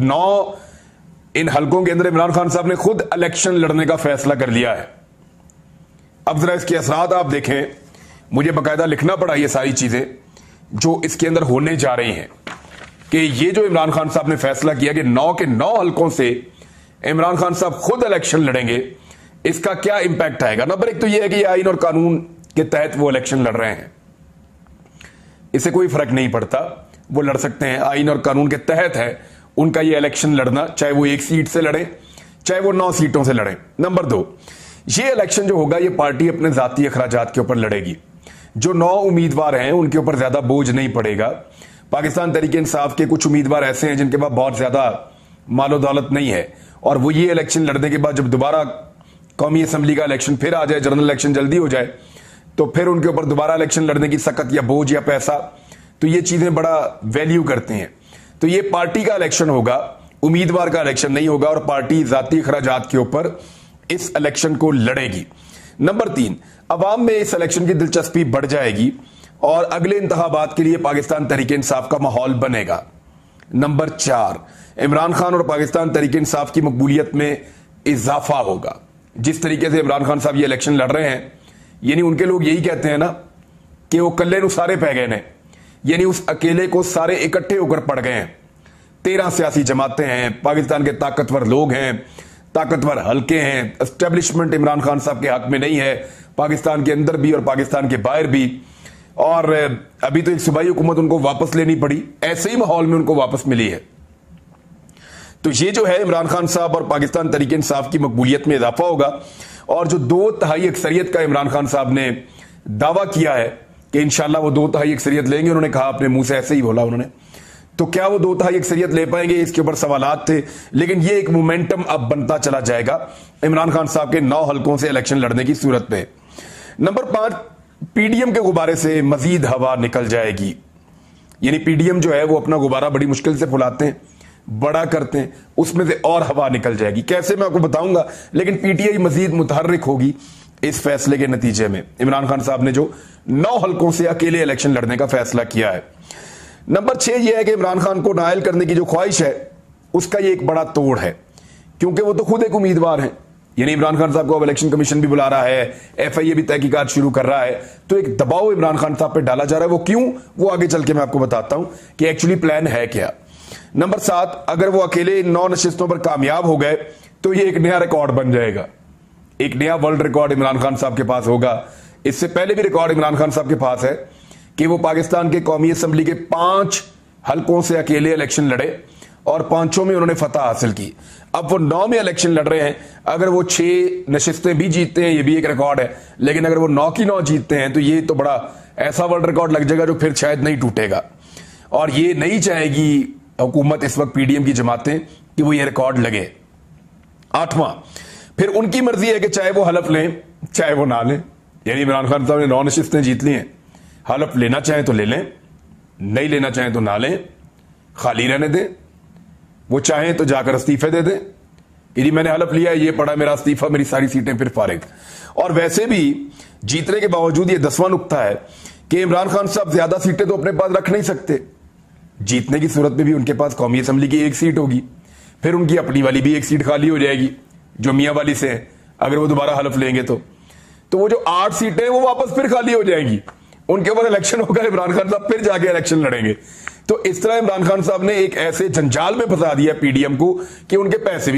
9 इन हलकों के अंदर इमरान खान साहब ने खुद इलेक्शन लड़ने का फैसला कर लिया है। अब जरा इसके असरात आप देखें, मुझे बाकायदा लिखना पड़ा ये सारी चीजें जो इसके अंदर होने जा रही हैं कि ये जो इमरान खान साहब ने फैसला किया कि 9 के 9 हलकों से इमरान खान साहब खुद इलेक्शन लड़ेंगे, इसका क्या इंपैक्ट आएगा। नंबर एक तो यह है कि ये आइन और कानून के तहत वो इलेक्शन लड़ रहे हैं, इससे कोई फर्क नहीं पड़ता, वो लड़ सकते हैं, आइन और कानून के तहत है उनका ये इलेक्शन लड़ना, चाहे वो 1 सीट से लड़े चाहे वो 9 सीटों से लड़े। नंबर 2, ये इलेक्शन जो होगा ये पार्टी अपने जाती अखराजात के ऊपर लड़ेगी। जो 9 उम्मीदवार हैं उनके ऊपर ज्यादा बोझ नहीं पड़ेगा। पाकिस्तान तहरीक इंसाफ के कुछ उम्मीदवार ऐसे हैं जिनके पास बहुत ज्यादा मालो दौलत नहीं है, और वो ये इलेक्शन लड़ने के बाद जब दोबारा कौमी असम्बली का इलेक्शन फिर आ जाए, जनरल इलेक्शन जल्दी हो जाए, तो फिर उनके ऊपर दोबारा इलेक्शन लड़ने की सकत या बोझ या पैसा, तो ये चीजें बड़ा वैल्यू करते हैं। तो ये पार्टी का इलेक्शन होगा, उम्मीदवार का इलेक्शन नहीं होगा, और पार्टी जाती अखराजात के ऊपर इस इलेक्शन को लड़ेगी। नंबर 3, अवाम में इस इलेक्शन की दिलचस्पी बढ़ जाएगी और अगले इंतखाबात के लिए पाकिस्तान तहरीक इंसाफ का माहौल बनेगा। नंबर 4, इमरान खान और पाकिस्तान तहरीक इंसाफ की मकबूलियत में इजाफा होगा। जिस तरीके से इमरान खान साहब ये इलेक्शन लड़ रहे हैं, यानी उनके लोग यही कहते हैं ना कि वो कल्ले नु सारे पै गए ने, यानी उस अकेले को सारे इकट्ठे होकर पड़ गए हैं। 13 सियासी जमातें हैं, पाकिस्तान के ताकतवर लोग हैं, ताकतवर हल्के हैं, एस्टेब्लिशमेंट इमरान खान साहब के हक में नहीं है, पाकिस्तान के अंदर भी और पाकिस्तान के बाहर भी, और अभी तो एक सूबाई हुकूमत उनको वापस लेनी पड़ी, ऐसे ही माहौल में उनको वापस मिली है। तो ये जो है इमरान खान साहब और पाकिस्तान तहरीक इंसाफ की मकबूलियत में इजाफा होगा, और जो 2/3 अक्सरियत का इमरान खान साहब ने दावा किया है कि इंशाल्लाह वो 2/3 अक्सरियत लेंगे, उन्होंने कहा, अपने मुंह से ऐसे ही बोला उन्होंने, तो क्या वो 2/3 अक्सरियत ले पाएंगे, इसके ऊपर सवालात थे, लेकिन ये एक मोमेंटम अब बनता चला जाएगा इमरान खान साहब के 9 हलकों से इलेक्शन लड़ने की सूरत में। नंबर 5, पीडीएम के गुब्बारे से मजीद हवा निकल जाएगी। यानी पीडीएम जो है वो अपना गुब्बारा बड़ी मुश्किल से फुलाते हैं, बड़ा करते हैं, उसमें से और हवा निकल जाएगी। कैसे मैं आपको बताऊंगा, लेकिन पीटीआई मजीद मुतहर्रिक होगी इस फैसले के नतीजे में। इमरान खान साहब ने जो 9 हलकों से अकेले इलेक्शन लड़ने का फैसला किया है। नंबर 6 यह है कि इमरान खान को नायल करने की जो ख्वाहिश है उसका ये एक बड़ा तोड़ है, क्योंकि वो तो खुद एक उम्मीदवार हैं। यानी इमरान खान साहब को अब इलेक्शन कमीशन भी बुला रहा है, एफआईए भी तहकीकात शुरू कर रहा है, तो एक दबाव इमरान खान साहब पे डाला जा रहा है। वो क्यों, वो आगे चल के मैं आपको बताता हूं कि एक्चुअली प्लान है क्या। नंबर 7, अगर वो अकेले 9 नशिस्तों पर कामयाब हो गए तो ये एक नया रिकॉर्ड बन जाएगा, एक नया वर्ल्ड रिकॉर्ड इमरान खान साहब के पास होगा। इससे पहले भी रिकॉर्ड इमरान खान साहब के पास है कि वो पाकिस्तान के कौमी असम्बली के 5 हलकों से अकेले इलेक्शन लड़े और 5 में उन्होंने फतह हासिल की। अब वो 9 में इलेक्शन लड़ रहे हैं, अगर वो 6 नशिस्तें भी जीतते हैं, ये भी एक रिकॉर्ड है, लेकिन अगर वो 9 की 9 जीतते हैं तो ये तो बड़ा ऐसा वर्ल्ड रिकॉर्ड लग जाएगा जो फिर शायद नहीं टूटेगा। और ये नहीं चाहेगी हुकूमत इस वक्त, पीडीएम की जमातें, कि वो ये रिकॉर्ड लगे। 8वां, फिर उनकी मर्जी है कि चाहे वो हलफ लें चाहे वो ना लें। यानी इमरान खान साहब ने 9 नशिस्तें जीत ली हैं, हलफ लेना चाहें तो ले लें, नहीं लेना चाहें तो ना लें, खाली रहने दें। वो चाहें तो जाकर इस्तीफे दे दें कि जी मैंने हलफ लिया है, ये पड़ा मेरा इस्तीफा, मेरी सारी सीटें फिर फारिग। और वैसे भी जीतने के बावजूद ये 10वां नुक्ता है कि इमरान खान साहब ज्यादा सीटें तो अपने पास रख नहीं सकते। जीतने की सूरत में भी उनके पास कौमी असम्बली की 1 सीट होगी, फिर उनकी अपनी वाली भी 1 सीट खाली हो जाएगी जो मियां वाली से है, अगर वो दोबारा हलफ लेंगे तो वो जो 8 सीटें हैं वो वापस फिर खाली हो जाएंगी, उनके ऊपर इलेक्शन होगा, इमरान खान साहब फिर जाके इलेक्शन लड़ेंगे। तो इस तरह इमरान खान साहब ने एक ऐसे जंजाल में फंसा दिया पीडीएम को कि उनके पैसे भी